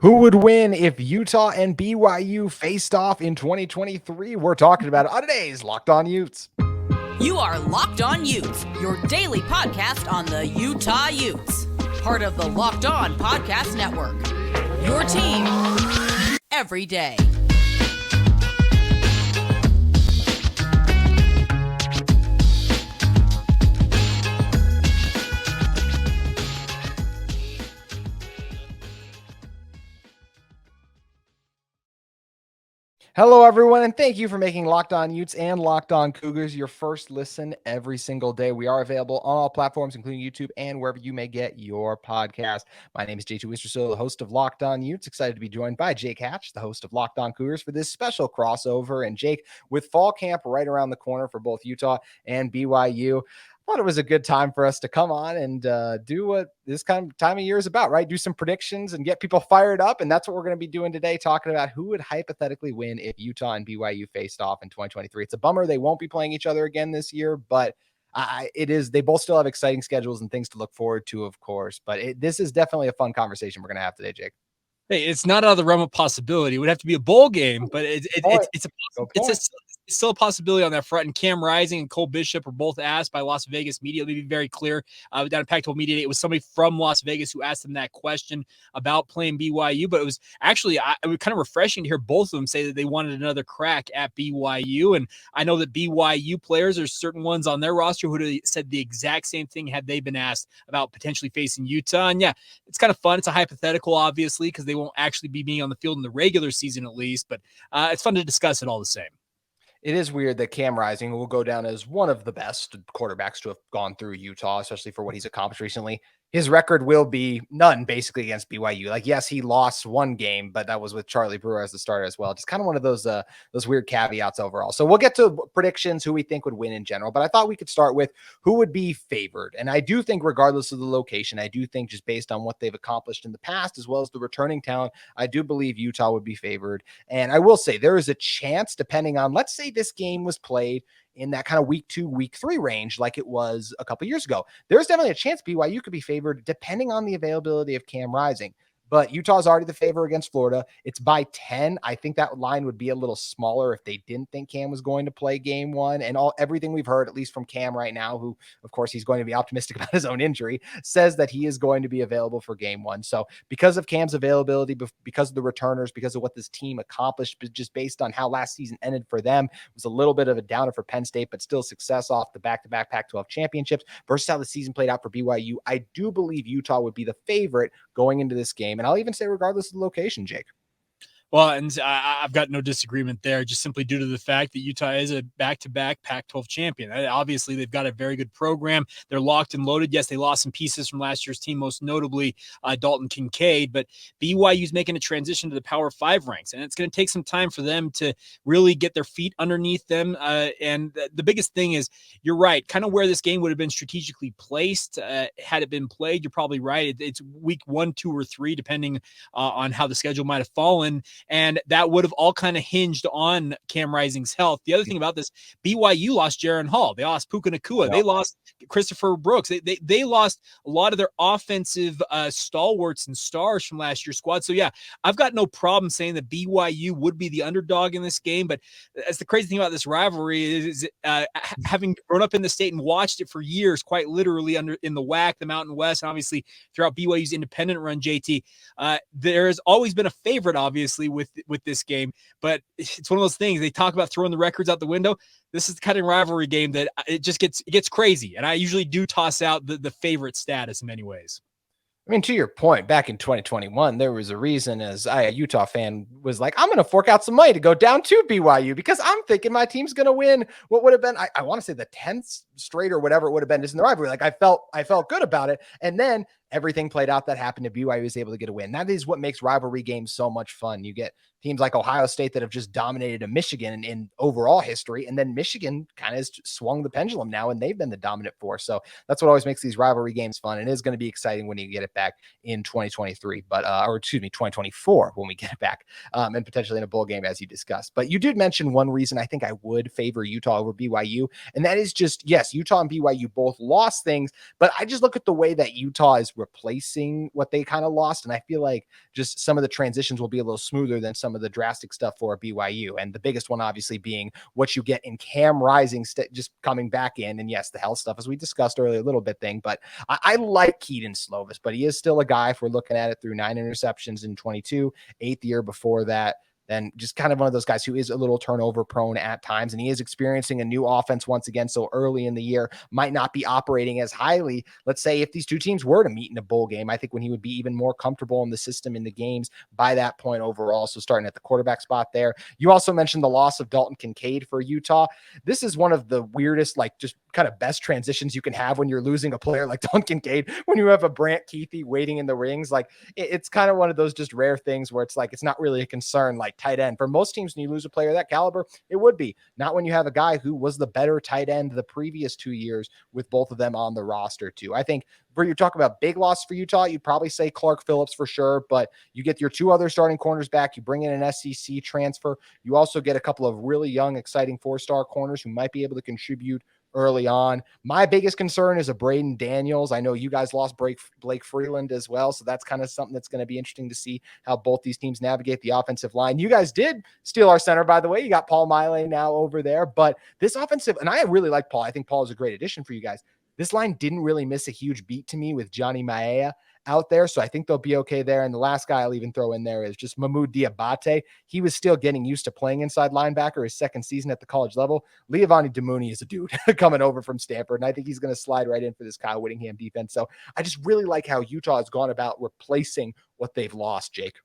Who would win if Utah and BYU faced off in 2023? We're talking about it on today's Locked On Utes. You are Locked On Utes, your daily podcast on the Utah Utes. Part of the Locked On Podcast Network. Your team every day. Hello, everyone, and thank you for making Locked On Utes and Locked On Cougars your first listen every single day. We are available on all platforms, including YouTube and wherever you may get your podcast. My name is JT Wistcill, the host of Locked On Utes. Excited to be joined by Jake Hatch, the host of Locked On Cougars, for this special crossover. And Jake, with fall camp right around the corner for both Utah and BYU, thought it was a good time for us to come on and do what this kind of time of year is about, right? Do some predictions and get people fired up. And that's what we're going to be doing today, talking about who would hypothetically win if Utah and BYU faced off in 2023. It's a bummer they won't be playing each other again this year, but they both still have exciting schedules and things to look forward to, of course. But this is definitely a fun conversation we're going to have today, Jake. Hey, it's not out of the realm of possibility. It would have to be a bowl game, but it's still a possibility on that front. And Cam Rising and Cole Bishop were both asked by Las Vegas media. Let me be very clear. Down at Pac-12 Media Day, it was somebody from Las Vegas who asked them that question about playing BYU. But it was actually it was kind of refreshing to hear both of them say that they wanted another crack at BYU. And I know that BYU players, there's certain ones on their roster who would have said the exact same thing had they been asked about potentially facing Utah. And yeah, it's kind of fun. It's a hypothetical, obviously, because they won't actually be being on the field in the regular season at least. But it's fun to discuss it all the same. It is weird that Cam Rising will go down as one of the best quarterbacks to have gone through Utah, especially for what he's accomplished recently. His record will be none, basically, against BYU. Like, yes, he lost one game, but that was with Charlie Brewer as the starter as well. Just kind of one of those weird caveats overall. So we'll get to predictions, who we think would win in general. But I thought we could start with who would be favored. And I do think, regardless of the location, I do think just based on what they've accomplished in the past, as well as the returning talent, I do believe Utah would be favored. And I will say there is a chance, depending on, let's say this game was played in that kind of week 2, week 3 range, like it was a couple years ago, there's definitely a chance BYU could be favored depending on the availability of Cam Rising. But Utah's already the favor against Florida. It's by 10. I think that line would be a little smaller if they didn't think Cam was going to play game 1. And everything we've heard, at least from Cam right now, who, of course, he's going to be optimistic about his own injury, says that he is going to be available for game 1. So because of Cam's availability, because of the returners, because of what this team accomplished, but just based on how last season ended for them, it was a little bit of a downer for Penn State, but still success off the back-to-back Pac-12 championships versus how the season played out for BYU. I do believe Utah would be the favorite going into this game. And I'll even say regardless of the location, Jake. Well, and I've got no disagreement there, just simply due to the fact that Utah is a back-to-back Pac-12 champion. Obviously, they've got a very good program. They're locked and loaded. Yes, they lost some pieces from last year's team, most notably Dalton Kincaid, but BYU's making a transition to the Power 5 ranks, and it's going to take some time for them to really get their feet underneath them. And the biggest thing is, you're right, kind of where this game would have been strategically placed had it been played. You're probably right. It's week 1, 2, or 3, depending on how the schedule might have fallen. And that would have all kind of hinged on Cam Rising's health. The other thing about this, BYU lost Jaron Hall. They lost Puka Nacua. They lost Christopher Brooks. They lost a lot of their offensive stalwarts and stars from last year's squad. So, yeah, I've got no problem saying that BYU would be the underdog in this game. But that's the crazy thing about this rivalry is having grown up in the state and watched it for years, quite literally in the WAC, the Mountain West, and obviously throughout BYU's independent run, JT, there has always been a favorite, obviously, with this game, but it's one of those things. They talk about throwing the records out the window. This is the kind of rivalry game that it gets crazy, and I usually do toss out the favorite status in many ways. I mean, to your point, back in 2021, there was a reason as a Utah fan was like, I'm going to fork out some money to go down to BYU because I'm thinking my team's going to win what would have been, I want to say the 10th straight or whatever it would have been just in the rivalry. Like I felt good about it. And then everything played out that happened to BYU was able to get a win. That is what makes rivalry games so much fun. You get teams like Ohio State that have just dominated a Michigan in overall history. And then Michigan kind of swung the pendulum now, and they've been the dominant force. So that's what always makes these rivalry games fun. And it is going to be exciting when you get it back in 2023, but, 2024, when we get it back, and potentially in a bowl game, as you discussed. But you did mention one reason I think I would favor Utah over BYU. And that is just, yes, yes, Utah and BYU both lost things, but I just look at the way that Utah is replacing what they kind of lost. And I feel like just some of the transitions will be a little smoother than some of the drastic stuff for BYU. And the biggest one, obviously, being what you get in Cam Rising just coming back in. And yes, the health stuff, as we discussed earlier, a little bit thing, but I like Keaton Slovis, but he is still a guy, if we're looking at it, through 9 interceptions in 22, 8th year before that. Then just kind of one of those guys who is a little turnover prone at times, and he is experiencing a new offense once again. So early in the year, might not be operating as highly. Let's say if these two teams were to meet in a bowl game, I think when he would be even more comfortable in the system, in the games by that point overall. So starting at the quarterback spot there. You also mentioned the loss of Dalton Kincaid for Utah. This is one of the weirdest, like just kind of best transitions you can have when you're losing a player like Dalton Kincaid, when you have a Brant Keithy waiting in the rings. Like it's kind of one of those just rare things where it's like, it's not really a concern like tight end. For most teams, when you lose a player of that caliber, it would be. Not when you have a guy who was the better tight end the previous 2 years with both of them on the roster too. I think where you're talking about big loss for Utah, you'd probably say Clark Phillips for sure, but you get your 2 other starting corners back. You bring in an SEC transfer. You also get a couple of really young, exciting 4-star corners who might be able to contribute early on. My biggest concern is a Braden Daniels. I know you guys lost Blake Freeland as well, so that's kind of something that's going to be interesting to see how both these teams navigate the offensive line. You guys did steal our center, by the way. You got Paul Miley now over there, but this offensive, and I really like Paul. I think Paul is a great addition for you guys. This line didn't really miss a huge beat to me with Johnny Maea out there, so I think they'll be okay there. And the last guy I'll even throw in there is just Mahmoud Diabate. He was still getting used to playing inside linebacker his second season at the college level. Leavani Damuni is a dude coming over from Stanford, and I think he's going to slide right in for this Kyle Whittingham defense. So I just really like how Utah has gone about replacing what they've lost, Jake.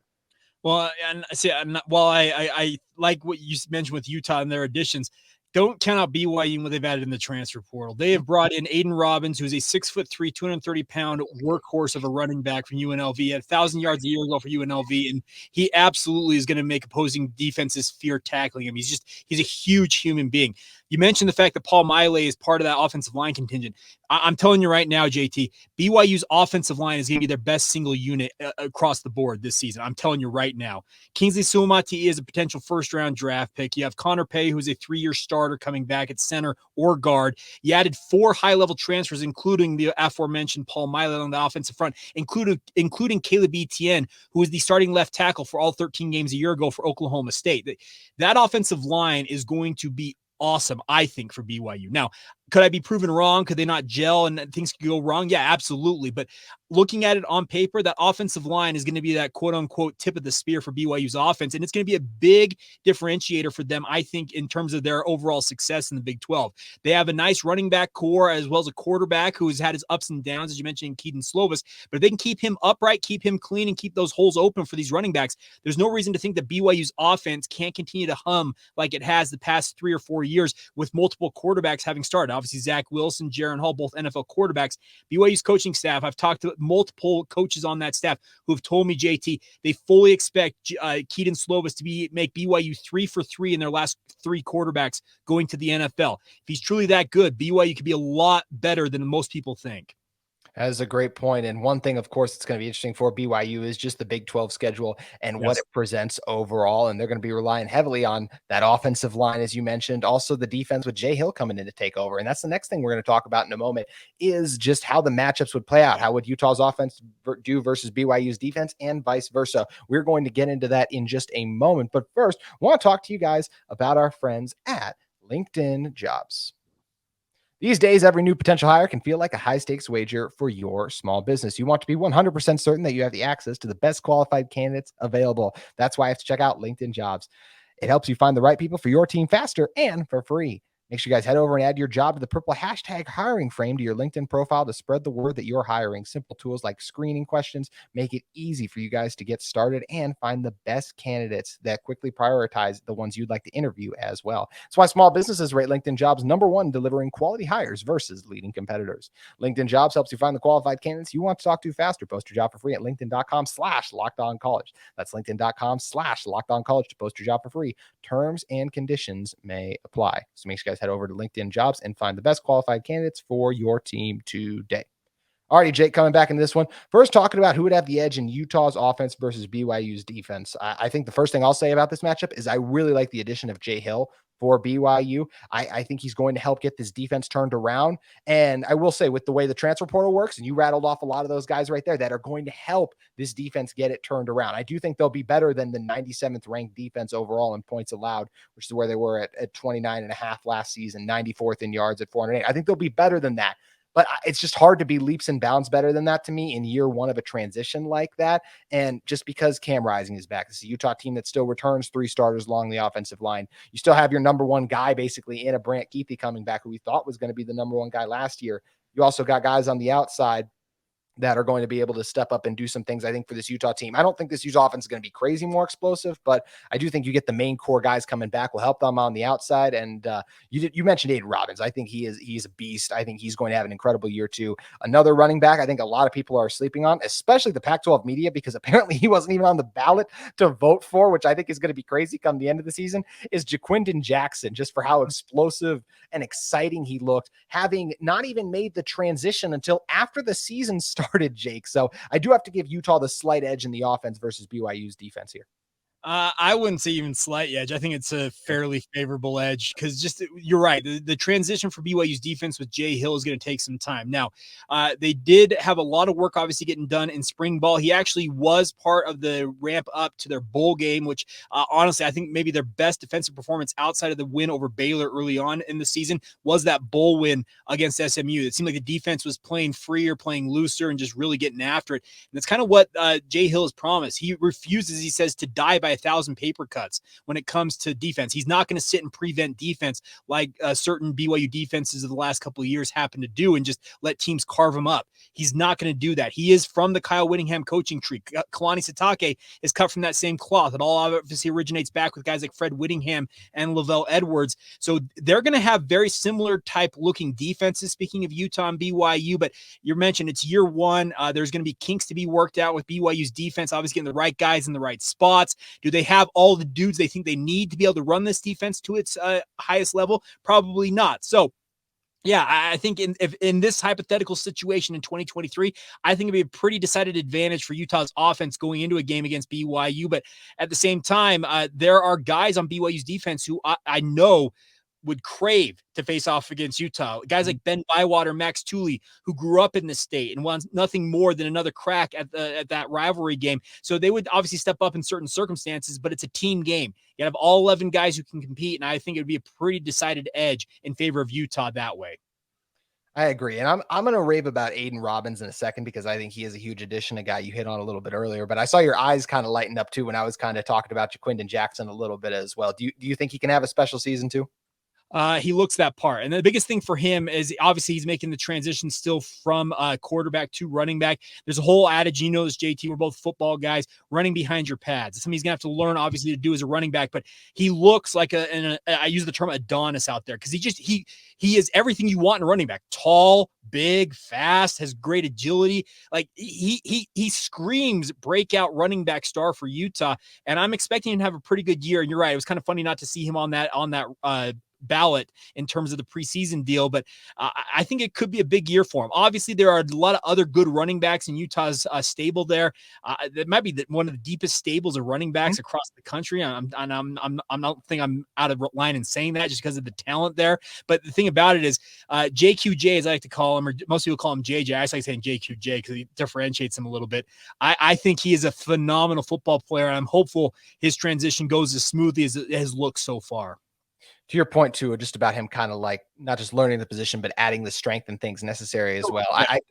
Well, and see, I like what you mentioned with Utah and their additions. Don't count out BYU and what they've added in the transfer portal. They have brought in Aiden Robbins, who's a 6'3", 230-pound workhorse of a running back from UNLV. He had 1,000 yards a year ago for UNLV, and he absolutely is going to make opposing defenses fear tackling him. He's a huge human being. You mentioned the fact that Paul Miley is part of that offensive line contingent. I'm telling you right now, JT, BYU's offensive line is going to be their best single unit across the board this season. I'm telling you right now. Kingsley Suamata'i is a potential first-round draft pick. You have Connor Pay, who's a 3-year starter coming back at center or guard. You added 4 high-level transfers, including the aforementioned Paul Miley on the offensive front, including Caleb Etienne, who was the starting left tackle for all 13 games a year ago for Oklahoma State. That offensive line is going to be awesome, I think, for BYU. Now, could I be proven wrong? Could they not gel and things could go wrong? Yeah, absolutely. But looking at it on paper, that offensive line is going to be that quote unquote tip of the spear for BYU's offense. And it's going to be a big differentiator for them, I think, in terms of their overall success in the Big 12. They have a nice running back core as well as a quarterback who has had his ups and downs, as you mentioned, Keaton Slovis. But if they can keep him upright, keep him clean, and keep those holes open for these running backs, there's no reason to think that BYU's offense can't continue to hum like it has the past 3 or 4 years with multiple quarterbacks having started. Obviously, Zach Wilson, Jaron Hall, both NFL quarterbacks. BYU's coaching staff, I've talked to multiple coaches on that staff who have told me, JT, they fully expect Keaton Slovis to make BYU 3 for 3 in their last 3 quarterbacks going to the NFL. If he's truly that good, BYU could be a lot better than most people think. That is a great point. And one thing, of course, that's going to be interesting for BYU is just the Big 12 schedule and what it presents overall. And they're going to be relying heavily on that offensive line, as you mentioned. Also, the defense with Jay Hill coming in to take over. And that's the next thing we're going to talk about in a moment is just how the matchups would play out. How would Utah's offense do versus BYU's defense and vice versa? We're going to get into that in just a moment. But first, I want to talk to you guys about our friends at LinkedIn Jobs. These days, every new potential hire can feel like a high-stakes wager for your small business. You want to be 100% certain that you have the access to the best qualified candidates available. That's why I have to check out LinkedIn Jobs. It helps you find the right people for your team faster and for free. Make sure you guys head over and add your job to the purple hashtag hiring frame to your LinkedIn profile to spread the word that you're hiring. Simple tools like screening questions make it easy for you guys to get started and find the best candidates that quickly prioritize the ones you'd like to interview as well. That's why small businesses rate LinkedIn Jobs #1, delivering quality hires versus leading competitors. LinkedIn Jobs helps you find the qualified candidates you want to talk to faster. Post your job for free at linkedin.com/lockedoncollege. That's linkedin.com/lockedoncollege to post your job for free. Terms and conditions may apply. So make sure you guys head over to LinkedIn Jobs and find the best qualified candidates for your team today. Alrighty, Jake, coming back in this one. First, talking about who would have the edge in Utah's offense versus BYU's defense. I think the first thing I'll say about this matchup is I really like the addition of Jay Hill for BYU. I think he's going to help get this defense turned around. And I will say, with the way the transfer portal works, and you rattled off a lot of those guys right there that are going to help this defense get it turned around. I do think they'll be better than the 97th ranked defense overall in points allowed, which is where they were at 29.5 last season, 94th in yards at 408. I think they'll be better than that. But it's just hard to be leaps and bounds better than that to me in year one of a transition like that. And just because Cam Rising is back, this is a Utah team that still returns 3 starters along the offensive line. You still have your number one guy basically in a Brant Keithy coming back, who we thought was going to be the number one guy last year. You also got guys on the outside that are going to be able to step up and do some things, I think, for this Utah team. I don't think this Utah offense is going to be crazy more explosive, but I do think you get the main core guys coming back will help them on the outside. And you mentioned Aiden Robbins. I think he's a beast. I think he's going to have an incredible year too. Another running back I think a lot of people are sleeping on, especially the Pac-12 media, because apparently he wasn't even on the ballot to vote for, which I think is going to be crazy come the end of the season, is Jaquindon Jackson, just for how explosive and exciting he looked, having not even made the transition until after the season started, Jake. So I do have to give Utah the slight edge in the offense versus BYU's defense here. I wouldn't say even slight edge. I think it's a fairly favorable edge because just you're right. The transition for BYU's defense with Jay Hill is going to take some time. Now, they did have a lot of work obviously getting done in spring ball. He actually was part of the ramp up to their bowl game, which honestly, I think maybe their best defensive performance outside of the win over Baylor early on in the season was that bowl win against SMU. It seemed like the defense was playing freer, playing looser, and just really getting after it. And that's kind of what Jay Hill has promised. He refuses, he says, to die by 1,000 paper cuts when it comes to defense. He's not going to sit and prevent defense like certain BYU defenses of the last couple of years happen to do and just let teams carve him up. He's not going to do that. He is from the Kyle Whittingham coaching tree. Kalani Sitake is cut from that same cloth. It all obviously originates back with guys like Fred Whittingham and Lavelle Edwards. So they're going to have very similar type looking defenses, speaking of Utah and BYU, but you mentioned it's year one. There's going to be kinks to be worked out with BYU's defense, obviously getting the right guys in the right spots. Do they have all the dudes they think they need to be able to run this defense to its highest level? Probably not. So yeah, I think in this hypothetical situation in 2023, I think it'd be a pretty decided advantage for Utah's offense going into a game against BYU. But at the same time, there are guys on BYU's defense who I know would crave to face off against Utah. Guys like Ben Bywater, Max Tooley, who grew up in the state and wants nothing more than another crack at that rivalry game. So they would obviously step up in certain circumstances, but it's a team game. You have all 11 guys who can compete, and I think it would be a pretty decided edge in favor of Utah that way. I agree. And I'm going to rave about Aiden Robbins in a second because I think he is a huge addition, a guy you hit on a little bit earlier. But I saw your eyes kind of lighten up too when I was kind of talking about Jaquindon Jackson a little bit as well. Do you think he can have a special season too? He looks that part. And the biggest thing for him is obviously he's making the transition still from quarterback to running back. There's a whole adage, you know this, JT, we're both football guys, running behind your pads. It's something he's going to have to learn, obviously, to do as a running back, but he looks like I use the term Adonis out there because he is everything you want in a running back. Tall, big, fast, has great agility. Like he screams breakout running back star for Utah. And I'm expecting him to have a pretty good year. And you're right. It was kind of funny not to see him on that ballot in terms of the preseason deal, but I think it could be a big year for him. Obviously, there are a lot of other good running backs in Utah's stable there. That might be one of the deepest stables of running backs across the country. I'm not think I'm out of line in saying that just because of the talent there. But the thing about it is JQJ, as I like to call him, or most people call him JJ. I just like saying JQJ because he differentiates him a little bit. I think he is a phenomenal football player, and I'm hopeful his transition goes as smoothly as it has looked so far. To your point too, just about him kind of like not just learning the position, but adding the strength and things necessary as well.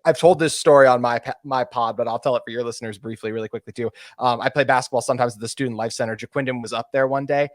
I've told this story on my pod, but I'll tell it for your listeners briefly, really quickly too. I play basketball sometimes at the Student Life Center. Jaquindon was up there one day.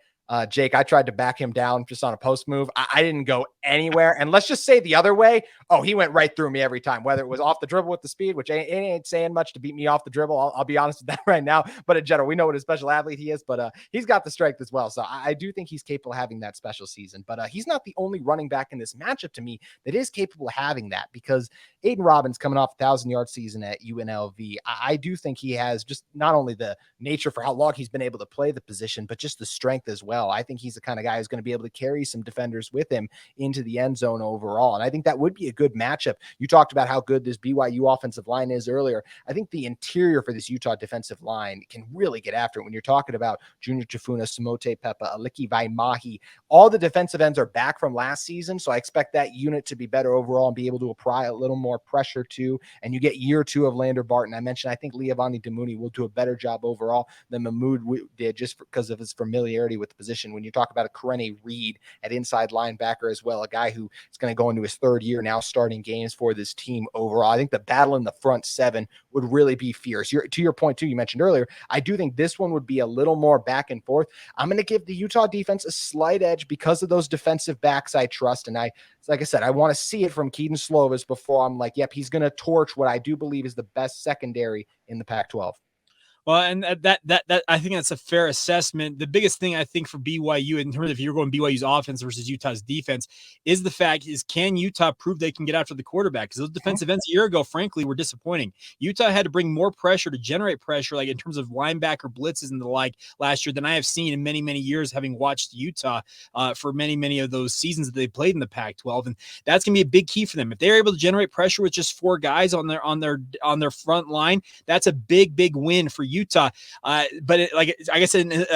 Jake, I tried to back him down just on a post move. I didn't go anywhere. And let's just say the other way. Oh, he went right through me every time, whether it was off the dribble with the speed, which ain't saying much to beat me off the dribble. I'll be honest with that right now. But in general, we know what a special athlete he is, but he's got the strength as well. So I do think he's capable of having that special season, but he's not the only running back in this matchup to me that is capable of having that, because Aiden Robbins coming off a 1,000-yard season at UNLV. I do think he has just not only the nature for how long he's been able to play the position, but just the strength as well. well. I think he's the kind of guy who's going to be able to carry some defenders with him into the end zone overall. And I think that would be a good matchup. You talked about how good this BYU offensive line is earlier. I think the interior for this Utah defensive line can really get after it when you're talking about Junior Tafuna, Samote Pepa, Aliki Vaimahi. All the defensive ends are back from last season, so I expect that unit to be better overall and be able to apply a little more pressure to. And you get year two of Lander Barton. I mentioned I think Leavani Damuni will do a better job overall than Mahmoud did just because of his familiarity with the position. When you talk about a Karene Reed at inside linebacker as well, a guy who is going to go into his third year now starting games for this team overall. I think the battle in the front seven would really be fierce. To your point too, you mentioned earlier, I do think this one would be a little more back and forth. I'm going to give the Utah defense a slight edge because of those defensive backs I trust. And like I said, I want to see it from Keaton Slovis before I'm like, yep, he's going to torch what I do believe is the best secondary in the Pac-12. Well, and that I think that's a fair assessment. The biggest thing I think for BYU in terms of if you're going BYU's offense versus Utah's defense is the fact is, can Utah prove they can get after the quarterback? Because those defensive ends a year ago, frankly, were disappointing. Utah had to bring more pressure to generate pressure, like in terms of linebacker blitzes and the like last year than I have seen in many, many years, having watched Utah for many, many of those seasons that they played in the Pac-12. And that's going to be a big key for them. If they're able to generate pressure with just four guys on their front line, that's a big, big win for Utah. But like I said,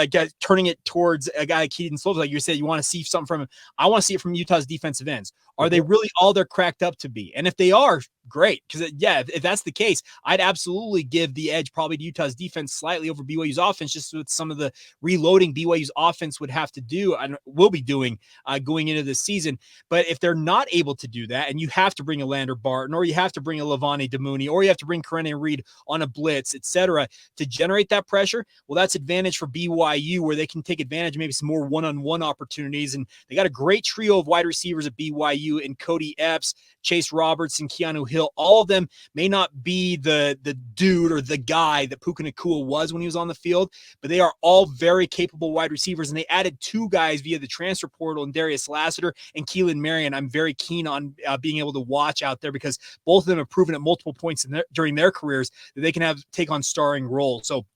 turning it towards a guy like Keaton Slovis, like you said, you want to see something from him. I want to see it from Utah's defensive ends. Are they really all they're cracked up to be? And if they are, great. Because if that's the case, I'd absolutely give the edge probably to Utah's defense slightly over BYU's offense, just with some of the reloading BYU's offense would have to do and will be doing going into this season. But if they're not able to do that, and you have to bring a Lander Barton, or you have to bring a Leavani Damuni, or you have to bring Karene Reed on a blitz, etc., to generate that pressure, well, that's advantage for BYU, where they can take advantage of maybe some more one-on-one opportunities. And they got a great trio of wide receivers at BYU in Cody Epps, Chase Roberts, and Keanu Hill. All of them may not be the dude or the guy that Puka Nacua was when he was on the field, but they are all very capable wide receivers. And they added two guys via the transfer portal, and Darius Lassiter and Keelan Marion. I'm very keen on being able to watch out there, because both of them have proven at multiple points during their careers that they can take on starring roles. So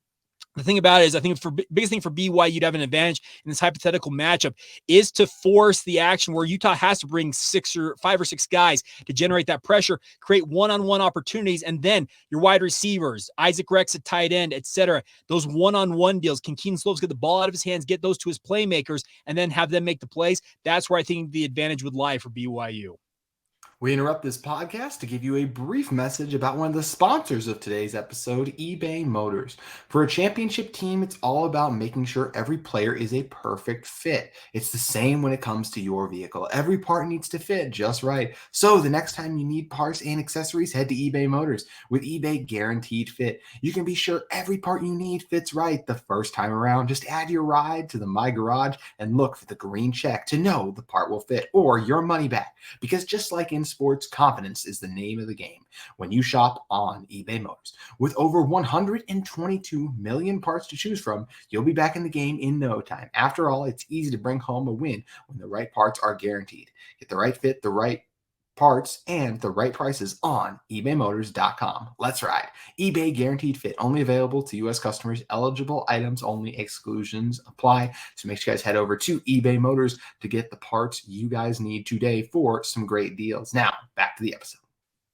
the thing about it is, I think biggest thing for BYU to have an advantage in this hypothetical matchup is to force the action where Utah has to bring 5 or 6 guys to generate that pressure, create one-on-one opportunities, and then your wide receivers, Isaac Rex at tight end, etc. Those one-on-one deals, can Keaton Slovis get the ball out of his hands, get those to his playmakers, and then have them make the plays? That's where I think the advantage would lie for BYU. We interrupt this podcast to give you a brief message about one of the sponsors of today's episode, eBay Motors. For a championship team, it's all about making sure every player is a perfect fit. It's the same when it comes to your vehicle. Every part needs to fit just right. So the next time you need parts and accessories, head to eBay Motors. With eBay Guaranteed Fit, you can be sure every part you need fits right the first time around. Just add your ride to the My Garage and look for the green check to know the part will fit, or your money back. Because just like in sports, confidence is the name of the game when you shop on eBay Motors. With over 122 million parts to choose from, you'll be back in the game in no time. After all, it's easy to bring home a win when the right parts are guaranteed. Get the right fit, the right parts, and the right prices on ebaymotors.com. Let's ride. eBay Guaranteed Fit, only available to U.S. customers. Eligible items only. Exclusions apply. So make sure you guys head over to eBay Motors to get the parts you guys need today for some great deals. Now, back to the episode.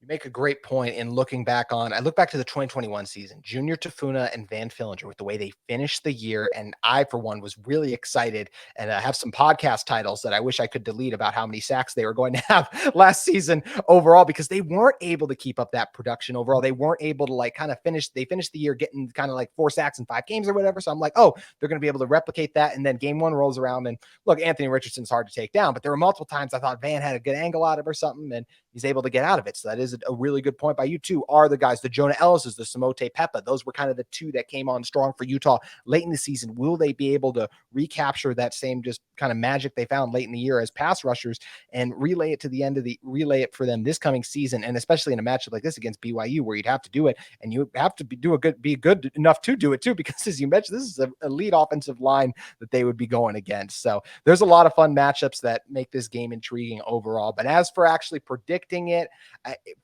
You make a great point in looking back on, I look back to the 2021 season, Junior Tafuna and Van Fillinger with the way they finished the year. And I, for one, was really excited, and I have some podcast titles that I wish I could delete about how many sacks they were going to have last season overall, because they weren't able to keep up that production overall. They weren't able to finish the year getting kind of 4 sacks in 5 games or whatever. So I'm like, oh, they're going to be able to replicate that. And then game 1 rolls around, and look, Anthony Richardson's hard to take down, but there were multiple times I thought Van had a good angle out of or something, and he's able to get out of it. So that is a really good point by you too. Are the guys, the Jonah Ellis's, the Samote Pepa, those were kind of the 2 that came on strong for Utah late in the season. Will they be able to recapture that same just kind of magic they found late in the year as pass rushers and relay it for them this coming season? And especially in a matchup like this against BYU, where you'd have to do it, and you have to be good enough to do it too, because as you mentioned, this is an elite offensive line that they would be going against. So there's a lot of fun matchups that make this game intriguing overall. But as for actually predicting it,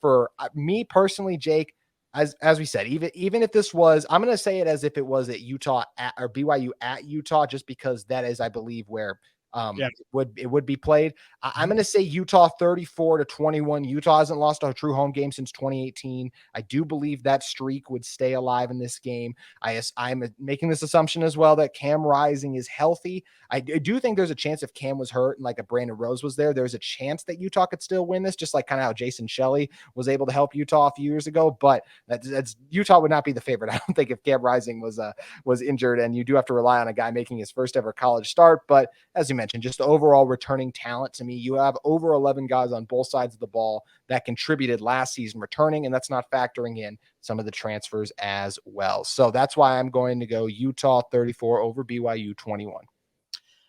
for me personally, Jake, as we said, even if this was, I'm going to say it as if it was at Utah or BYU at Utah, just because that is, I believe, where Yeah. it would be played. I'm going to say Utah 34-21. Utah hasn't lost a true home game since 2018. I do believe that streak would stay alive in this game. I'm making this assumption as well that Cam Rising is healthy. I do think there's a chance if Cam was hurt and like a Brandon Rose was there, there's a chance that Utah could still win this, just like kind of how Jason Shelley was able to help Utah a few years ago. But that's Utah would not be the favorite. I don't think if Cam Rising was injured, and you do have to rely on a guy making his first ever college start. But as you mentioned, just overall returning talent to me, you have over 11 guys on both sides of the ball that contributed last season returning, and that's not factoring in some of the transfers as well. So that's why I'm going to go Utah 34 over BYU 21.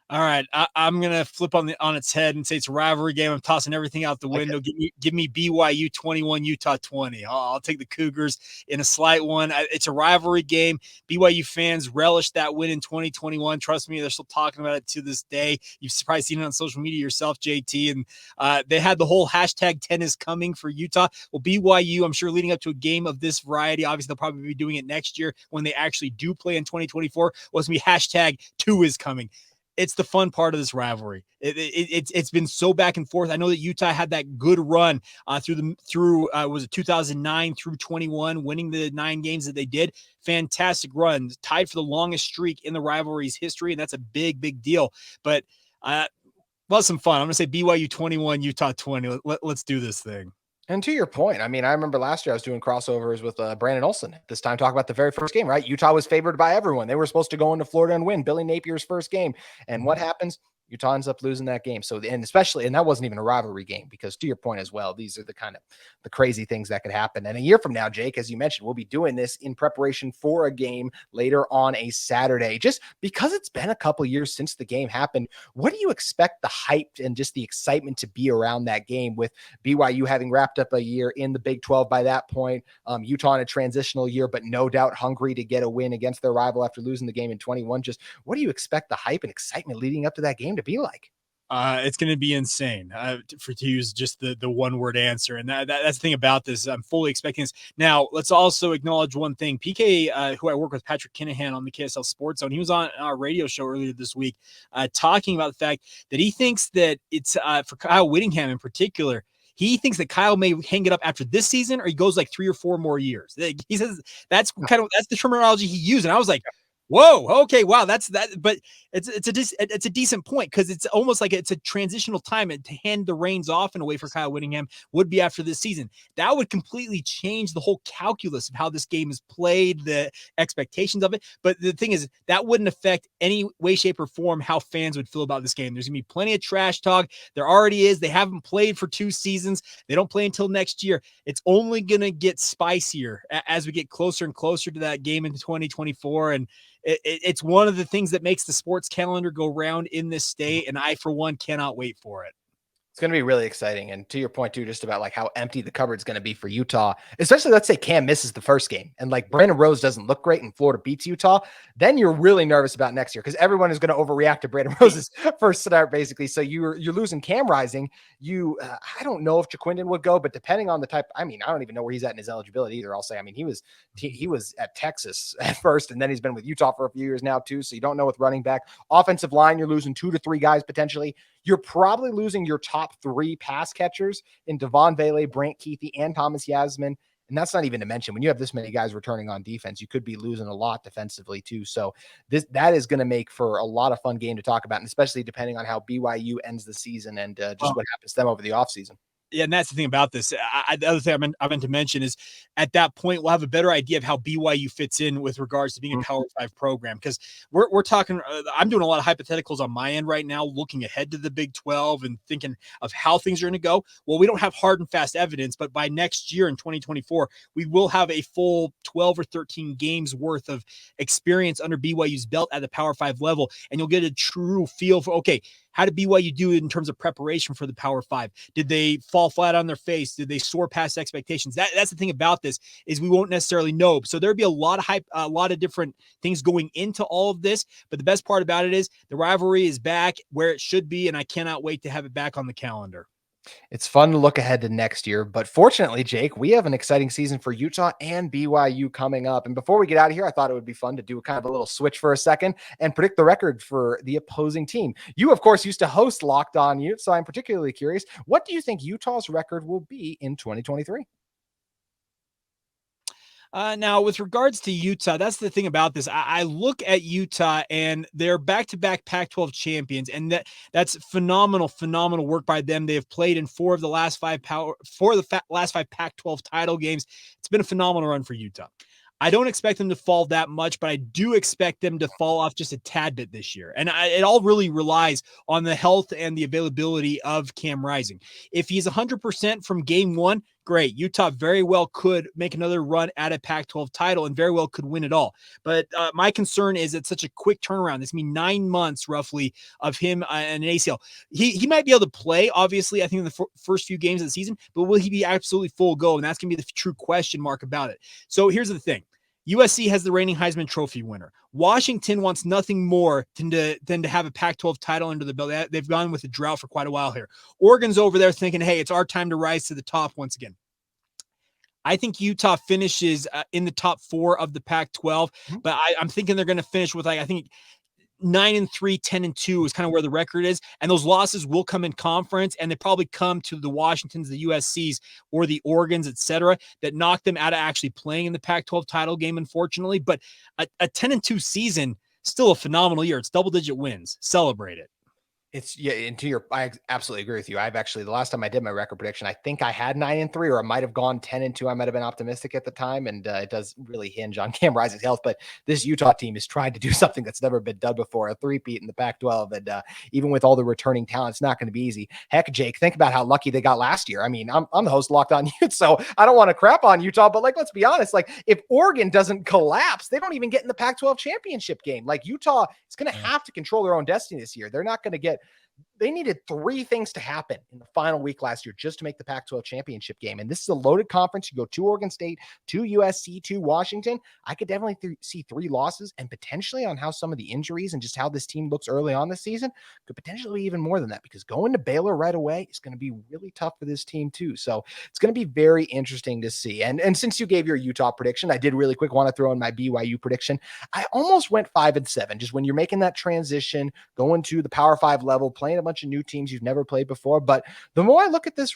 All right, I'm gonna flip on its head and say it's a rivalry game. I'm tossing everything out the window. Give me BYU 21, Utah 20. I'll take the Cougars in a slight one. It's a rivalry game. BYU fans relish that win in 2021. Trust me, they're still talking about it to this day. You've probably seen it on social media yourself, JT. And they had the whole hashtag 10 is coming for Utah. Well, BYU, I'm sure leading up to a game of this variety, obviously they'll probably be doing it next year when they actually do play in 2024. Was going to be hashtag 2 is coming. It's the fun part of this rivalry. It's been so back and forth. I know that Utah had that good run through was it 2009 through 21, winning the 9 games that they did. Fantastic run, tied for the longest streak in the rivalry's history, and that's a big deal. But some fun. I'm going to say BYU 21, Utah 20. Let's do this thing. And to your point, I mean, I remember last year I was doing crossovers with Brandon Olson. This time, talk about the very first game, right? Utah was favored by everyone. They were supposed to go into Florida and win Billy Napier's first game. And what happens? Utah ends up losing that game. So, and that wasn't even a rivalry game, because to your point as well, these are the kind of the crazy things that could happen. And a year from now, Jake, as you mentioned, we'll be doing this in preparation for a game later on a Saturday. Just because it's been a couple years since the game happened, what do you expect the hype and just the excitement to be around that game, with BYU having wrapped up a year in the Big 12 by that point, Utah in a transitional year, but no doubt hungry to get a win against their rival after losing the game in 21. Just what do you expect the hype and excitement leading up to that game to be like? It's going to be insane to use just the one word answer. And that's the thing about this. I'm fully expecting this. Now, let's also acknowledge one thing. PK, who I work with, Patrick Kinahan on the KSL Sports Zone, he was on our radio show earlier this week talking about the fact that he thinks that it's for Kyle Whittingham in particular. He thinks that Kyle may hang it up after this season, or he goes like 3 or 4 more years. He says that's the terminology he used. And I was like, whoa, okay, wow, that's that. But it's a decent point, because it's almost like it's a transitional time, and to hand the reins off in a way for Kyle Whittingham would be after this season. That would completely change the whole calculus of how this game is played, the expectations of it. But the thing is, that wouldn't affect any way, shape, or form how fans would feel about this game. There's gonna be plenty of trash talk. There already is. They haven't played for 2 seasons. They don't play until next year. It's only gonna get spicier as we get closer and closer to that game in 2024. And it's one of the things that makes the sports calendar go round in this state, and I, for one, cannot wait for it. It's going to be really exciting. And to your point too, just about like how empty the cupboard's going to be for Utah, especially let's say Cam misses the first game and like Brandon Rose doesn't look great and Florida beats Utah, then you're really nervous about next year, because everyone is going to overreact to Brandon Rose's first start basically. So you're losing Cam Rising. I don't know if Jaquindon would go, but depending on the type, I mean, I don't even know where he's at in his eligibility either. I'll say, I mean, he was at Texas at first, and then he's been with Utah for a few years now too. So you don't know with running back. Offensive line, you're losing 2 to 3 guys potentially. You're probably losing your top 3 pass catchers in Devon Vele, Brant Keithy, and Thomas Yasmin. And that's not even to mention, when you have this many guys returning on defense, you could be losing a lot defensively too. So that is going to make for a lot of fun game to talk about, and especially depending on how BYU ends the season and what happens to them over the offseason. Yeah, and that's the thing about this. The other thing I meant to mention is, at that point, we'll have a better idea of how BYU fits in with regards to being a Power 5 program, because we're talking. I'm doing a lot of hypotheticals on my end right now, looking ahead to the Big 12 and thinking of how things are going to go. Well, we don't have hard and fast evidence, but by next year in 2024, we will have a full 12 or 13 games worth of experience under BYU's belt at the Power 5 level, and you'll get a true feel for, okay, how did BYU do in terms of preparation for the Power 5? Did they fall flat on their face? Did they soar past expectations? That's the thing about this, is we won't necessarily know. So there'd be a lot of hype, a lot of different things going into all of this. But the best part about it is the rivalry is back where it should be, and I cannot wait to have it back on the calendar. It's fun to look ahead to next year, but fortunately, Jake, we have an exciting season for Utah and BYU coming up. And before we get out of here, I thought it would be fun to do kind of a little switch for a second and predict the record for the opposing team. You, of course, used to host Locked On Utes, so I'm particularly curious. What do you think Utah's record will be in 2023? Now, with regards to Utah, that's the thing about this. I look at Utah and they're back-to-back Pac-12 champions, and that's phenomenal work by them. They have played in four of the last five Pac-12 title games. It's been a phenomenal run for Utah. I don't expect them to fall that much, but I do expect them to fall off just a tad bit this year. And it all really relies on the health and the availability of Cam Rising. If he's 100% from game one, great. Utah very well could make another run at a Pac-12 title and very well could win it all. But my concern is it's such a quick turnaround. This means 9 months roughly of him and an ACL. He might be able to play, obviously, I think in the first few games of the season, but will he be absolutely full go? And that's going to be the true question mark about it. So here's the thing. USC has the reigning Heisman Trophy winner. Washington wants nothing more than to have a Pac-12 title under the belt. They've gone with a drought for quite a while here. Oregon's over there thinking, hey, it's our time to rise to the top once again. I think Utah finishes in the top 4 of the Pac-12, but I'm thinking they're going to finish with, I think 9-3, 10-2 is kind of where the record is. And those losses will come in conference, and they probably come to the Washingtons, the USCs, or the Oregons, etc., that knock them out of actually playing in the Pac-12 title game, unfortunately. But a 10-2 season, still a phenomenal year. It's double-digit wins. Celebrate it. I absolutely agree with you. I've actually, the last time I did my record prediction, I think I had 9-3, or it might have gone 10-2. I might have been optimistic at the time, and it does really hinge on Cam Rising's health. But this Utah team is trying to do something that's never been done before, a three-peat in the Pac-12. And even with all the returning talent, it's not going to be easy. Heck, Jake, think about how lucky they got last year. I mean, I'm the host of Locked On Utes, so I don't want to crap on Utah, but let's be honest. If Oregon doesn't collapse, they don't even get in the Pac-12 championship game. Utah is going to have to control their own destiny this year. They're not going to get. They needed 3 things to happen in the final week last year just to make the Pac-12 championship game. And this is a loaded conference. You go to Oregon State, to USC, to Washington. I could definitely see 3 losses, and potentially on how some of the injuries and just how this team looks early on this season could potentially be even more than that, because going to Baylor right away is going to be really tough for this team too. So it's going to be very interesting to see. And since you gave your Utah prediction, I did really quick want to throw in my BYU prediction. I almost went 5-7, just when you're making that transition, going to the Power 5 level, playing a bunch of new teams you've never played before. But the more I look at this,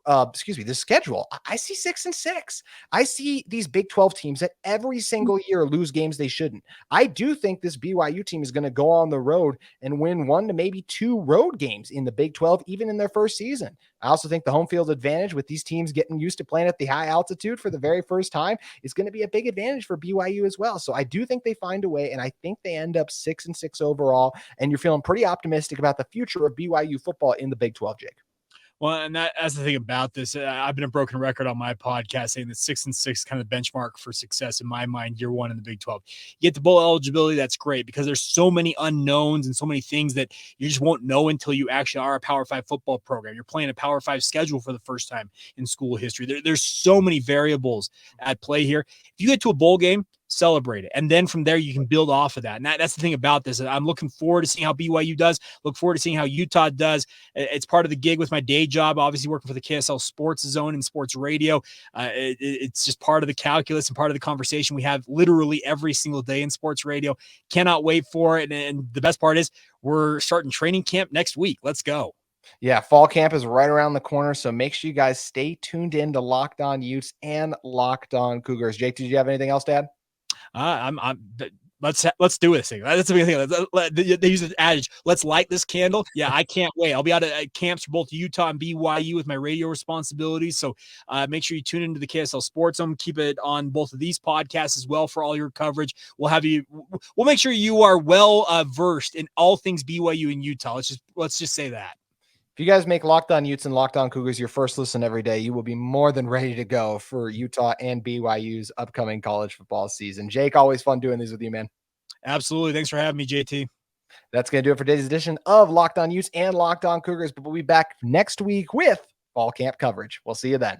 this schedule, I see 6-6. I see these Big 12 teams that every single year lose games they shouldn't. I do think this BYU team is going to go on the road and win 1 to maybe 2 road games in the Big 12, even in their first season. I also think the home field advantage, with these teams getting used to playing at the high altitude for the very first time, is going to be a big advantage for BYU as well. So I do think they find a way, and I think they end up 6-6 overall. And you're feeling pretty optimistic about the future of BYU football in the Big 12, Jake. Well, and that's the thing about this. I've been a broken record on my podcast saying that 6-6 is kind of the benchmark for success in my mind, year 1 in the Big 12. You get the bowl eligibility, that's great, because there's so many unknowns and so many things that you just won't know until you actually are a Power 5 football program. You're playing a Power 5 schedule for the first time in school history. There's so many variables at play here. If you get to a bowl game, celebrate it. And then from there, you can build off of that. And that's the thing about this. I'm looking forward to seeing how BYU does, look forward to seeing how Utah does. It's part of the gig with my day job, obviously working for the KSL Sports Zone and Sports Radio. It's just part of the calculus and part of the conversation we have literally every single day in sports radio. Cannot wait for it. And the best part is we're starting training camp next week. Let's go. Yeah, fall camp is right around the corner, so make sure you guys stay tuned in to Locked On Utes and Locked On Cougars. Jake, did you have anything else to add? Let's do this thing. That's the big thing. They use the adage, let's light this candle. Yeah, I can't wait. I'll be out at camps for both Utah and BYU with my radio responsibilities. So make sure you tune into the KSL Sports Zone. Keep it on both of these podcasts as well for all your coverage. We'll make sure you are well versed in all things BYU and Utah. Let's just say that. If you guys make Locked On Utes and Locked On Cougars your first listen every day, you will be more than ready to go for Utah and BYU's upcoming college football season. Jake, always fun doing these with you, man. Absolutely. Thanks for having me, JT. That's going to do it for today's edition of Locked On Utes and Locked On Cougars, but we'll be back next week with fall camp coverage. We'll see you then.